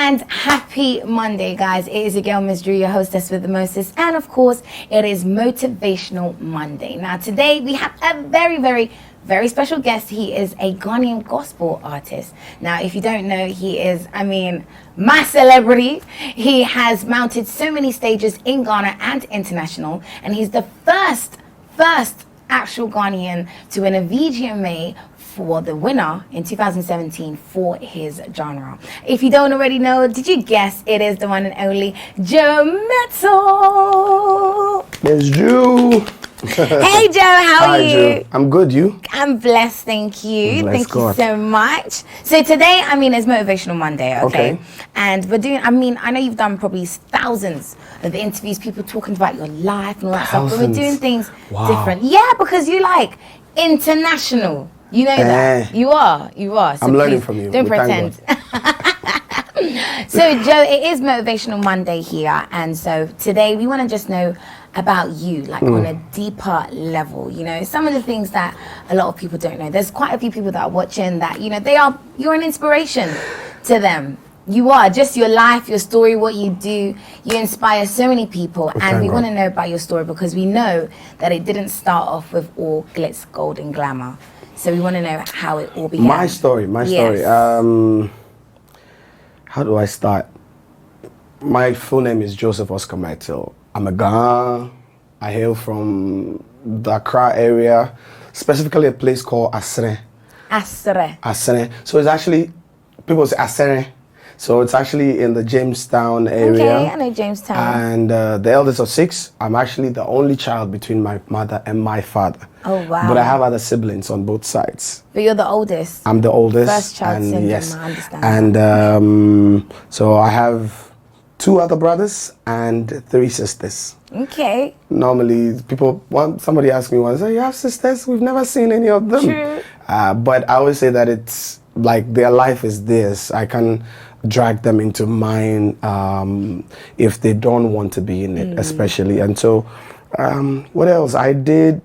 And happy Monday, guys. It is your girl, Miss Drew, your hostess with the mostest. And of course, it is Motivational Monday. Now, today we have a very special guest. He is a Ghanaian gospel artist. Now, if you don't know, he is, my celebrity. He has mounted so many stages in Ghana and international. And he's the first actual Ghanaian to win a VGMA for the winner in 2017 for his genre. If you don't already know, did you guess it is the one and only Joe Mettle? Miss Drew. Hey Joe, how are you? Drew. I'm good, you? I'm blessed, thank you. Bless Thank God. you so much. So today, it's Motivational Monday, okay? And we're doing, I know you've done probably thousands of interviews, people talking about your life and all that stuff, but we're doing things different. Yeah, because you like international. You know that. You are. So I'm learning from you. Don't pretend. So, Joe, it is Motivational Monday here. And so today we want to just know about you, like on a deeper level. You know, some of the things that a lot of people don't know. There's quite a few people that are watching that, you're an inspiration to them. You are, just your life, your story, what you do. You inspire so many people. And we want to know about your story because we know that it didn't start off with all glitz, gold, and glamour. So we want to know how it all began. My story. How do I start? My full name is Joseph Oscar Mettle. I'm a Ghanaian. I hail from the Accra area, specifically a place called Asere. Asere. So it's actually, people say Asere. So it's actually in the Jamestown area. Okay, I know Jamestown. And the eldest of 6. I'm actually the only child between my mother and my father. Oh, wow. But I have other siblings on both sides. But you're the oldest. I'm the oldest. First child syndrome, yes. I understand. And so I have 2 other brothers and 3 sisters. Okay. Normally, somebody asked me once, you have sisters? We've never seen any of them. True. But I always say that it's like their life is theirs. I can drag them into mine if they don't want to be in it, especially. And so, what else? I did.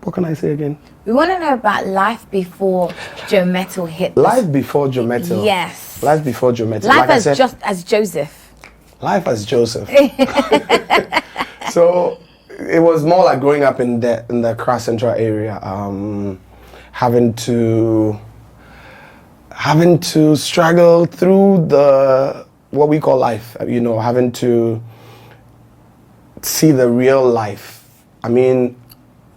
What can I say again? We want to know about life before Joe Mettle hit. Life before Joe Mettle. Yes. Life before Joe Mettle. Life as just as Joseph. Life as Joseph. So it was more like growing up in the Accra Central area, having to struggle through what we call life. Having to see the real life.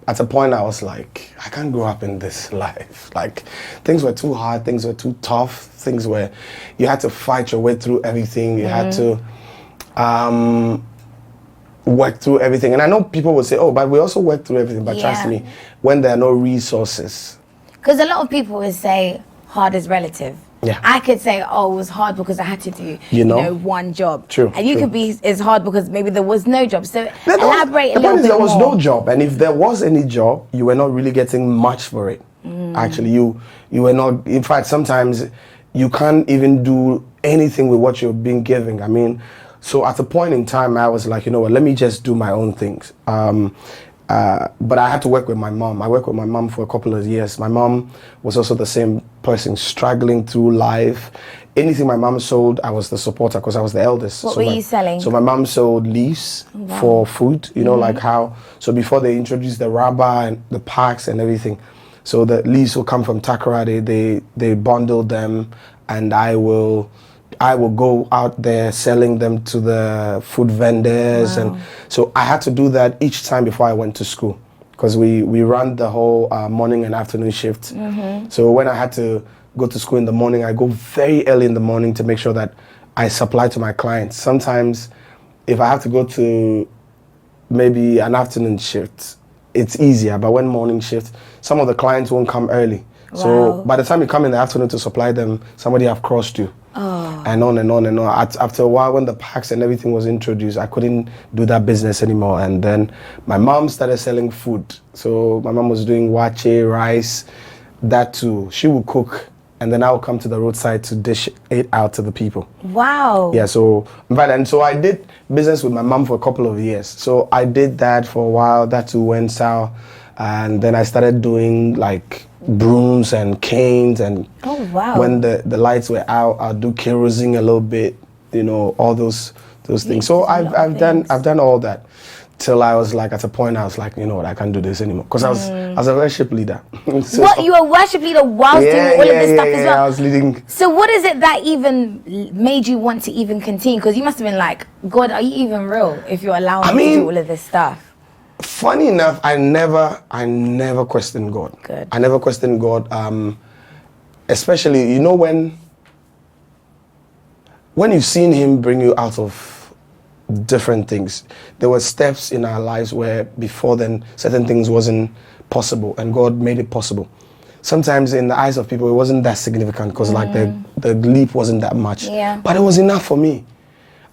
At a point I was like, I can't grow up in this life. Like, things were too hard, things were too tough, things where you had to fight your way through everything. You had to work through everything. And I know people would say, but we also work through everything. But trust me, when there are no resources. Because a lot of people would say hard is relative. Yeah. I could say, it was hard because I had to do, one job. True. And you could be, it's hard because maybe there was no job. So elaborate a little bit more. The point is there was no job. And if there was any job, you were not really getting much for it. Actually, you were not, in fact, sometimes you can't even do anything with what you're being given. So at a point in time, I was like, let me just do my own things. But I had to work with my mom. I worked with my mom for a couple of years. My mom was also the same person, struggling through life. Anything my mom sold, I was the supporter because I was the eldest. What were you selling? So my mom sold leaves for food, like how, so before they introduced the rubber and the packs and everything, so the leaves will come from Takara, they bundled them, and I will go out there selling them to the food vendors. And so I had to do that each time before I went to school because we run the whole morning and afternoon shift. So when I had to go to school in the morning, I go very early in the morning to make sure that I supply to my clients. Sometimes if I have to go to maybe an afternoon shift, it's easier, but when morning shift, some of the clients won't come early. So by the time you come in the afternoon to supply them, somebody have crossed you. And on and on and on. After a while, when the packs and everything was introduced, I couldn't do that business anymore. And then my mom started selling food. So my mom was doing wache, rice, that too. She would cook, and then I would come to the roadside to dish it out to the people. Wow. Yeah, so I did business with my mom for a couple of years. So I did that for a while. That too went south. And then I started doing like brooms and canes, and Oh, wow. when the lights were out, I'll do kerosene a little bit, you know, all those things. So I've done all that till I was like, at a point I was like, you know what, I can't do this anymore, because I was a worship leader. So, what, you were a worship leader whilst doing all of this stuff as well? I was leading. So what is it that even made you want to even continue? Because you must have been like, God, are you even real if you're allowing me to do all of this stuff? Funny enough, I never questioned God. Good. I never questioned God, especially, you know, when you've seen him bring you out of different things. There were steps in our lives where before then certain things wasn't possible, and God made it possible. Sometimes in the eyes of people it wasn't that significant, because like the leap wasn't that much. Yeah. But it was enough for me.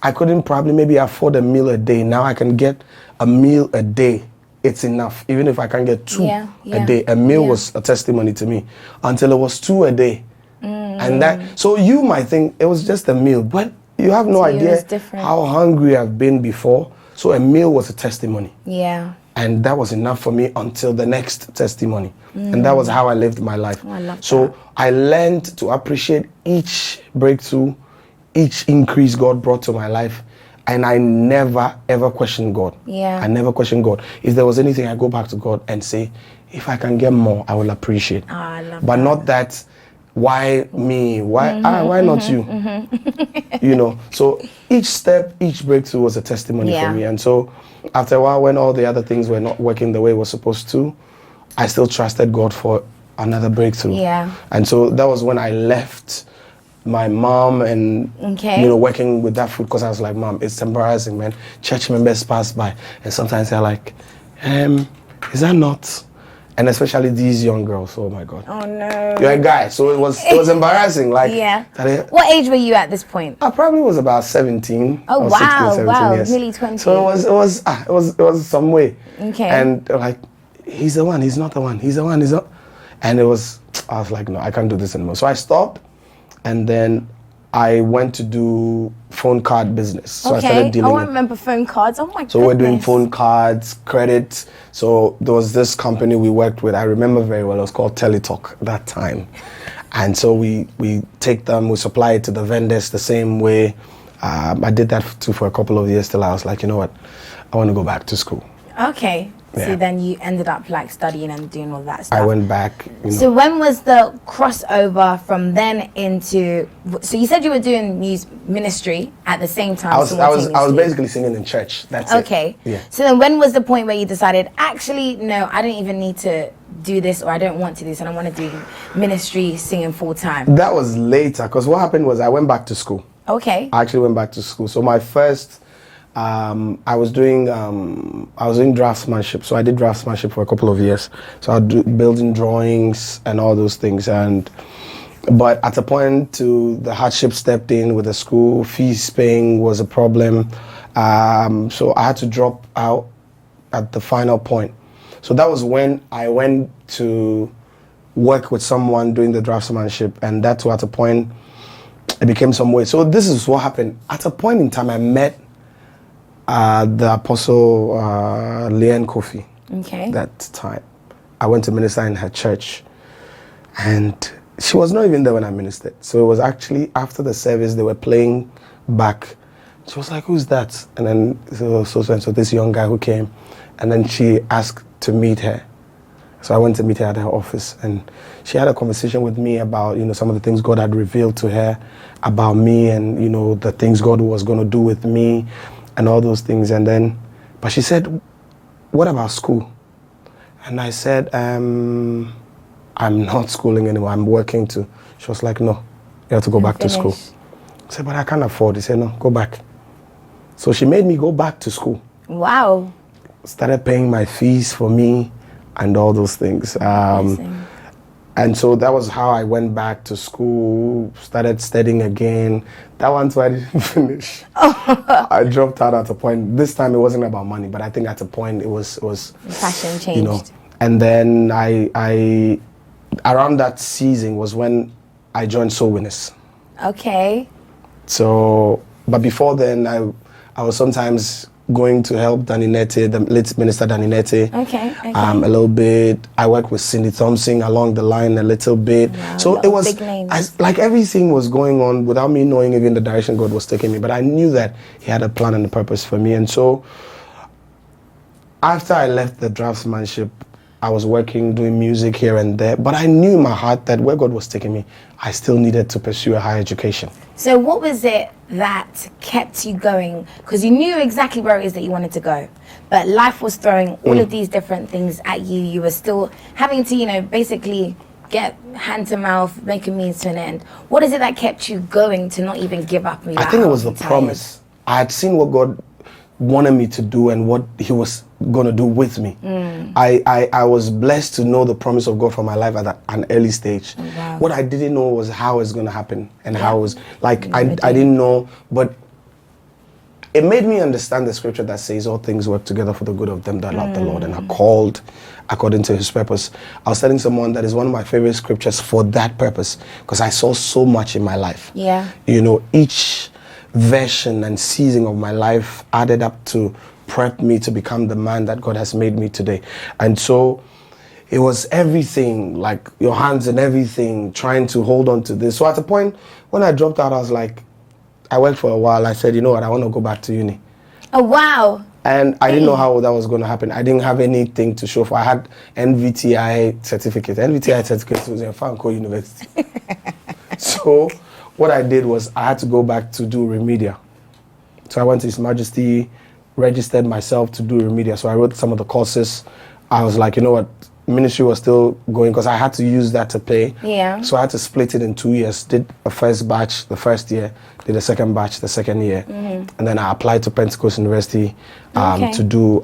I couldn't probably maybe afford a meal a day. Now I can get a meal a day. It's enough. Even if I can get two a day. A meal was a testimony to me until it was 2 a day. And that, so you might think it was just a meal, but you have no idea how hungry I've been before. So a meal was a testimony. Yeah. And that was enough for me until the next testimony. And that was how I lived my life. Oh, I love so that. I learned to appreciate each breakthrough, each increase God brought to my life. And I never, ever questioned God. Yeah. I never questioned God. If there was anything, I go back to God and say, if I can get more, I will appreciate. Oh, I love but that. not that, why me? Why not you? You know, so each step, each breakthrough was a testimony for me. And so after a while, when all the other things were not working the way it was supposed to, I still trusted God for another breakthrough. Yeah. And so that was when I left my mom and you know, working with that food, because I was like, Mom, it's embarrassing, man. Church members pass by and sometimes they're like, is that not? And especially these young girls. Oh my God. Oh no. You're a guy, so it was embarraring. Like, what age were you at this point? I probably was about 17. Oh, or wow, 16, 17, wow, yes. nearly 20. So it was some way. Okay. And like, he's the one, he's not the one, he's the one, he's not. And I was like, no, I can't do this anymore. So I stopped, and then I went to do phone card business. So I started dealing I remember phone cards. Oh my goodness. So we're doing phone cards, credit. So there was this company we worked with. I remember very well. It was called Teletalk at that time. And so we take them, we supply it to the vendors the same way. I did that too for a couple of years till I was like, you know what, I want to go back to school. Okay. Yeah. So then you ended up like studying and doing all that stuff. I went back. You know. So when was the crossover from then into? So you said you were doing ministry at the same time. I was basically singing in church. That's it. Okay. Yeah. So then when was the point where you decided, actually, no, I don't even need to do this, or I don't want to do this, and I want to do ministry singing full time? That was later, because what happened was I went back to school. Okay. I actually went back to school. So my first, I was doing draftsmanship. So I did draftsmanship for a couple of years. So I do building drawings and all those things. But at a point, the hardship stepped in with the school. Fees paying was a problem. So I had to drop out at the final point. So that was when I went to work with someone doing the draftsmanship, and that too, at a point, it became some way. So this is what happened. At a point in time, I met the Apostle Leanne Kofi. Okay. That time, I went to minister in her church, and she was not even there when I ministered. So it was actually after the service, they were playing back. She was like, "Who's that?" And then so this young guy who came, and then she asked to meet her. So I went to meet her at her office, and she had a conversation with me about, you know, some of the things God had revealed to her about me, and, you know, the things God was going to do with me and all those things. And then, but she said, "What about school?" And I said, "I'm not schooling anymore. I'm working too." She was like, "No, you have to go back to school." I said, "But I can't afford." He said, "No, go back." So she made me go back to school. Wow. Started paying my fees for me and all those things. And so that was how I went back to school, started studying again. That one too, I didn't finish. I dropped out at a point. This time it wasn't about money, but I think at a point it was passion changed. You know. And then I around that season was when I joined Soul Winners. Okay. So, but before then, I was sometimes going to help Daninete, the late minister Daninete. Okay. A little bit. I worked with Cindy Thompson along the line a little bit. Wow, So it was big names. like everything was going on without me knowing even the direction God was taking me. But I knew that He had a plan and a purpose for me. And so after I left the draftsmanship, I was working, doing music here and there, but I knew in my heart that where God was taking me, I still needed to pursue a higher education. So what was it that kept you going? Because you knew exactly where it is that you wanted to go, but life was throwing all of these different things at you. You were still having to, basically get hand to mouth, make a means to an end. What is it that kept you going to not even give up? I think it was the promise. I had seen what God wanted me to do and what He was going to do with me. I was blessed to know the promise of God for my life at an early stage. Oh, wow. What I didn't know was how it's going to happen and how it was like I didn't know, but it made me understand the scripture that says all things work together for the good of them that love the Lord and are called according to His purpose. I was telling someone that is one of my favorite scriptures for that purpose, because I saw so much in my life. Yeah. Each version and season of my life added up to prep me to become the man that God has made me today. And so it was everything, like your hands and everything, trying to hold on to this. So at a point when I dropped out, I was like, I worked for a while. I said, you know what, I want to go back to uni. Oh, wow. And I didn't know how that was going to happen. I didn't have anything to show for. I had NVTI certificate. NVTI certificate was in Fanco University. So what I did was I had to go back to do remedial. So I went to His Majesty, registered myself to do remedial. So I wrote some of the courses. I was like, you know what, ministry was still going because I had to use that to pay. Yeah. So I had to split it in 2 years. Did a first batch the first year, did a second batch the second year. And then I applied to Pentecost University to do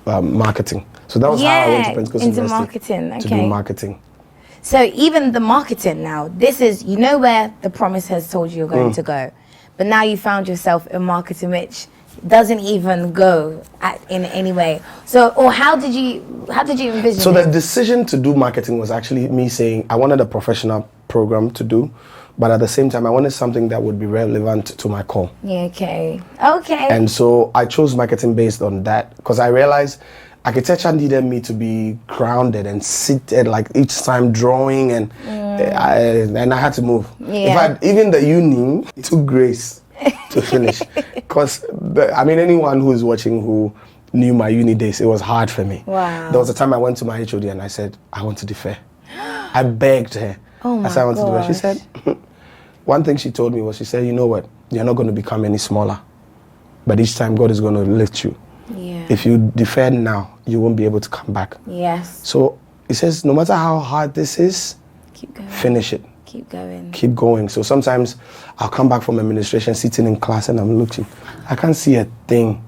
marketing. So that was how I went to Pentecost University. Marketing. To do marketing. So even the marketing now, this is, where the promise has told you you're going to go. But now you found yourself in marketing, which doesn't even go in any way. So, or how did you envision So it? the decision to do marketing was actually me saying I wanted a professional program to do, but at the same time I wanted something that would be relevant to my call. Yeah, okay. And so I chose marketing based on that because I realized architecture needed me to be grounded and seated, like each time drawing, and I had to move. Yeah. In fact, even the uni took grace to finish, because anyone who is watching who knew my uni days, it was hard for me. Wow. There was a time I went to my HOD and I said I want to defer. I begged her. Oh my I said I want to defer. She gosh. said one thing she told me was, she said, you know what, you're not going to become any smaller, but each time God is going to lift you. Yeah. If you defer now, you won't be able to come back. Yes. So it says, no matter how hard this is, Keep going. finish it. Keep going. Keep going. So sometimes I'll come back from administration, sitting in class, and I'm looking. I can't see a thing.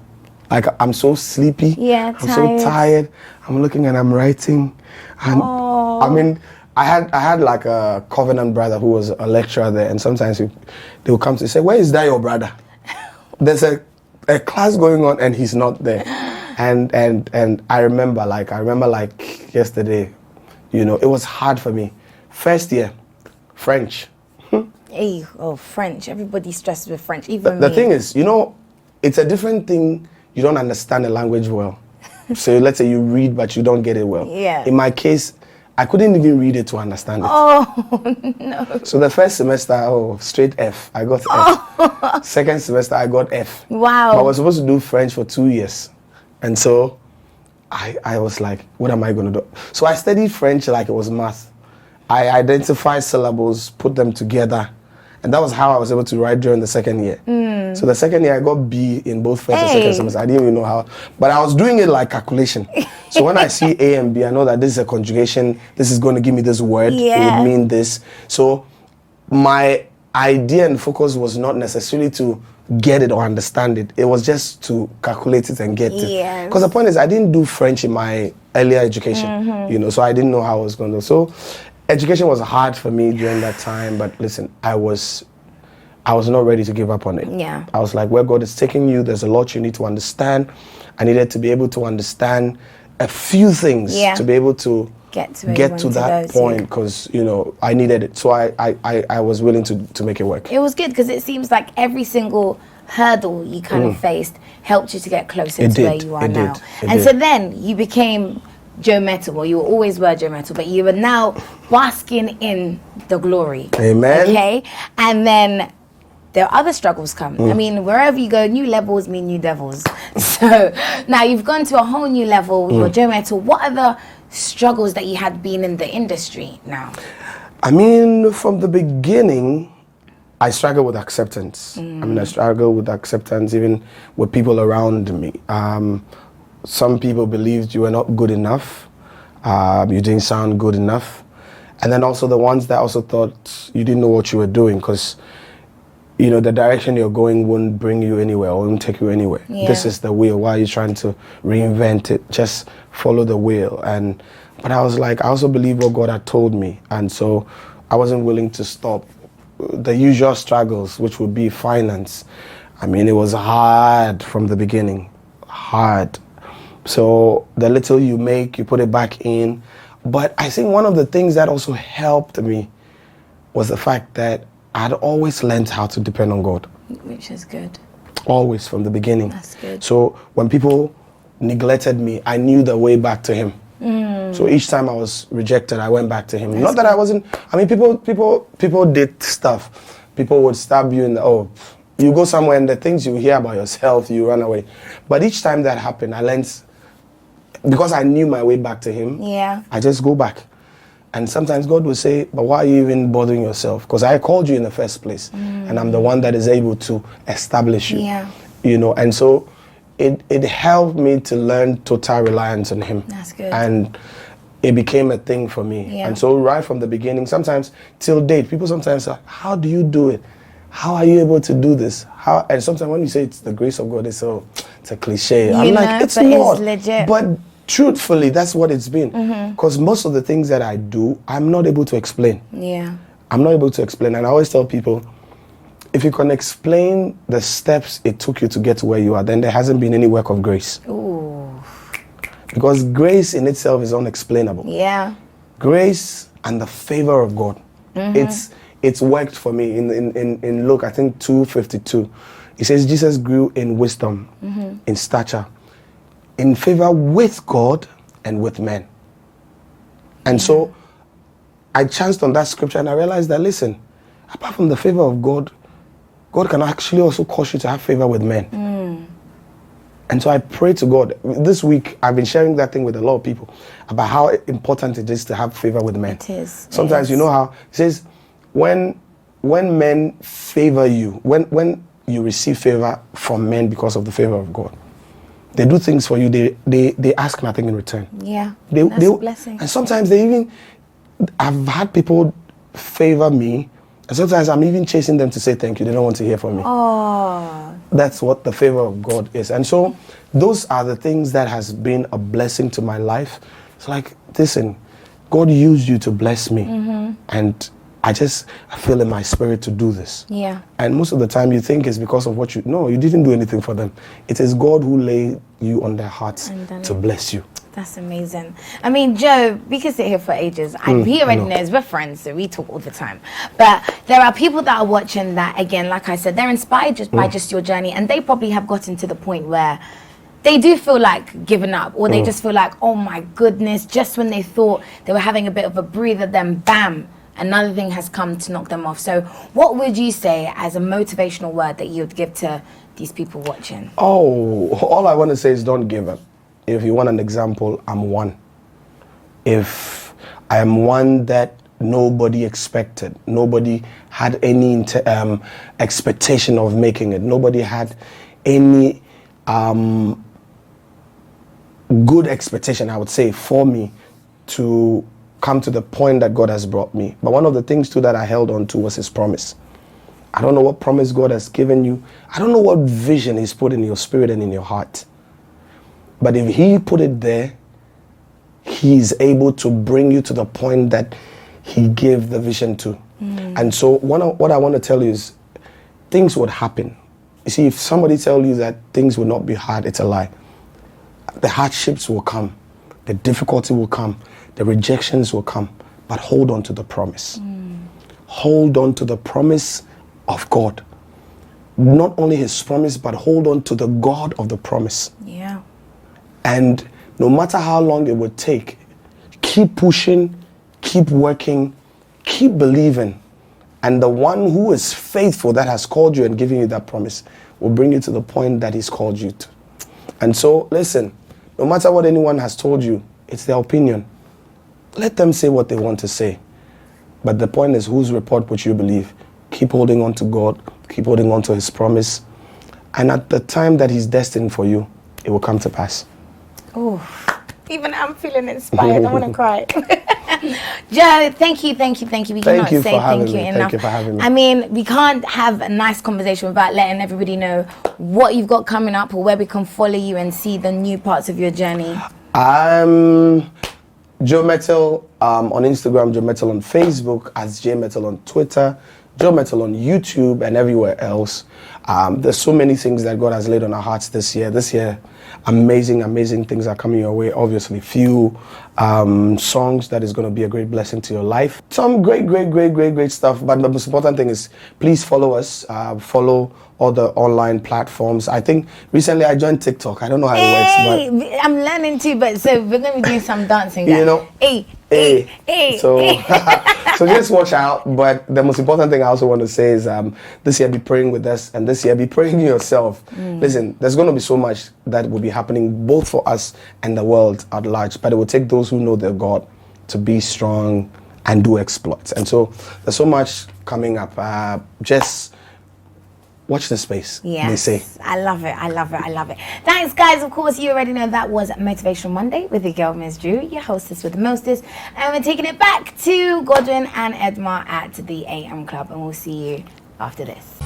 Like, I'm so sleepy. Yeah, I'm so tired. I'm looking and I'm writing. And I had like a covenant brother who was a lecturer there, and sometimes they would come to say, where is that your brother? There's a class going on and he's not there. And I remember like yesterday, it was hard for me. First year, French. Hey, French. Everybody's stressed with French, even The me. thing is, it's a different thing. You don't understand the language well. So let's say you read, but you don't get it well. Yeah. In my case, I couldn't even read it to understand it. Oh, no. So the first semester, straight F. I got F. Second semester, I got F. Wow. But I was supposed to do French for 2 years. And so I was like, what am I going to do? So I studied French like it was math. I identified syllables, put them together. And that was how I was able to write during the second year. So the second year, I got B in both first and second semester. I didn't even know how. But I was doing it like calculation. So when I see A and B, I know that this is a conjugation. This is going to give me this word. Yeah. It would mean this. So my idea and focus was not necessarily to get it or understand it. It was just to calculate it and get it. Yes. Because the point is, I didn't do French in my earlier education, so I didn't know how I was going to. So education was hard for me during that time, but listen, I was not ready to give up on it. Yeah. I was like, where God is taking you, there's a lot you need to understand. I needed to be able to understand a few things to be able to get to that point, because I needed it. So I was willing to make it work. It was good because it seems like every single hurdle you kind of faced helped you to get closer It to where did. you are It now. did. It And did. so then you became Joe Mettle, or you always were Joe Mettle, but you are now basking in the glory. Amen. Okay? And then there are other struggles come. I mean, wherever you go, new levels mean new devils. So now you've gone to a whole new level. You're Joe Mettle. What are the struggles that you had been in the industry now? I mean, from the beginning, I struggled with acceptance. I struggled with acceptance even with people around me. Some people believed you were not good enough. You didn't sound good enough. And then also the ones that also thought you didn't know what you were doing, because the direction you're going won't bring you anywhere or won't take you anywhere. Yeah. This is the wheel. Why are you trying to reinvent it? Just follow the wheel. But I was like, I also believe what God had told me. And so I wasn't willing to stop. The usual struggles, which would be finance. I mean, it was hard from the beginning. Hard. So the little you make, you put it back in. But I think one of the things that also helped me was the fact that I'd always learned how to depend on God. Which is good. Always, from the beginning. That's good. So when people neglected me, I knew the way back to Him. So each time I was rejected, I went back to Him. Not that I wasn't. I mean, people did stuff. People would stab you in the. You go somewhere and the things you hear about yourself, you run away. But each time that happened, I learned, because I knew my way back to Him. Yeah. I just go back. And sometimes God will say, but why are you even bothering yourself? Because I called you in the first place. And I'm the one that is able to establish you. Yeah. And so it helped me to learn total reliance on Him. That's good. And it became a thing for me. Yeah. And so right from the beginning, sometimes till date, people sometimes say, how do you do it? How are you able to do this? And sometimes when you say it's the grace of God, it's a cliche. I'm like, it's not. It's legit. But truthfully, that's what it's been. Because most of the things that I do, I'm not able to explain. Yeah. I'm not able to explain. And I always tell people, if you can explain the steps it took you to get to where you are, then there hasn't been any work of grace. Ooh. Because grace in itself is unexplainable. Yeah. Grace and the favor of God. It's worked for me in Luke, I think 2:52. It says Jesus grew in wisdom, in stature, in favor with God and with men. And so I chanced on that scripture and I realized that, listen, apart from the favor of God, God can actually also cause you to have favor with men. And so I pray to God. This week, I've been sharing that thing with a lot of people about how important it is to have favor with men. It is. Sometimes you know how it says, when men favor you, when you receive favor from men because of the favor of God, they do things for you. They ask nothing in return. Yeah. That's a blessing. And sometimes I've had people favor me, and sometimes I'm even chasing them to say thank you. They don't want to hear from me. Oh. That's what the favor of God is. And so those are the things that has been a blessing to my life. It's like, listen, God used you to bless me. And I feel in my spirit to do this. Yeah. And most of the time you think it's because of you didn't do anything for them. It is God who laid you on their hearts to bless you. That's amazing. I mean, Joe, we could sit here for ages. He already knows we're friends, so we talk all the time. But there are people that are watching that, again, like I said, they're inspired just by just your journey, and they probably have gotten to the point where they do feel like giving up, or they just feel like, oh my goodness, just when they thought they were having a bit of a breather, then bam, another thing has come to knock them off. So what would you say as a motivational word that you would give to these people watching? Oh, all I want to say is don't give up. If you want an example, I'm one. If I am one that nobody expected, nobody had any expectation of making it, nobody had any good expectation, I would say, for me to come to the point that God has brought me. But one of the things too that I held on to was His promise. I don't know what promise God has given you. I don't know what vision He's put in your spirit and in your heart. But if He put it there, He's able to bring you to the point that He gave the vision to. And so what I want to tell you is things would happen. You see, if somebody tells you that things will not be hard, it's a lie. The hardships will come. The difficulty will come. The rejections will come. But hold on to the promise. Hold on to the promise of God. not only his promise, but hold on to the God of the promise. Yeah. And no matter how long it would take, keep pushing, keep working, keep believing. And the one who is faithful that has called you and given you that promise will bring you to the point that he's called you to. And so, listen, no matter what anyone has told you, it's their opinion. Let them say what they want to say. But the point is, whose report would you believe? Keep holding on to God, keep holding on to his promise. And at the time that he's destined for you, it will come to pass. Oh, even I'm feeling inspired. I want to cry. Joe, thank you. We cannot say thank you enough. Thank you for having me. I mean, we can't have a nice conversation without letting everybody know what you've got coming up or where we can follow you and see the new parts of your journey. I'm Joe Mettle on Instagram, Joe Mettle on Facebook, as J Mettle on Twitter, Joe Mettle on YouTube and everywhere else. There's so many things that God has laid on our hearts this year. This year, amazing things are coming your way. Obviously, few songs that is going to be a great blessing to your life. Some great stuff. But the most important thing is, please follow us. Follow all the online platforms. I think recently I joined TikTok. I don't know how it works, but I'm learning too. But so we're going to be doing some dancing. Guys. You know, so just watch out. But the most important thing I also want to say is this year be praying with us, and this year be praying yourself. Listen, there's going to be so much that will be happening both for us and the world at large, but it will take those who know their God to be strong and do exploits. And so there's so much coming up. Just watch the space, they say. I love it. Thanks, guys. Of course, you already know that was Motivational Monday with your girl, Miss Drew, your hostess with the mostest. And we're taking it back to Godwin and Edmar at the AM Club. And we'll see you after this.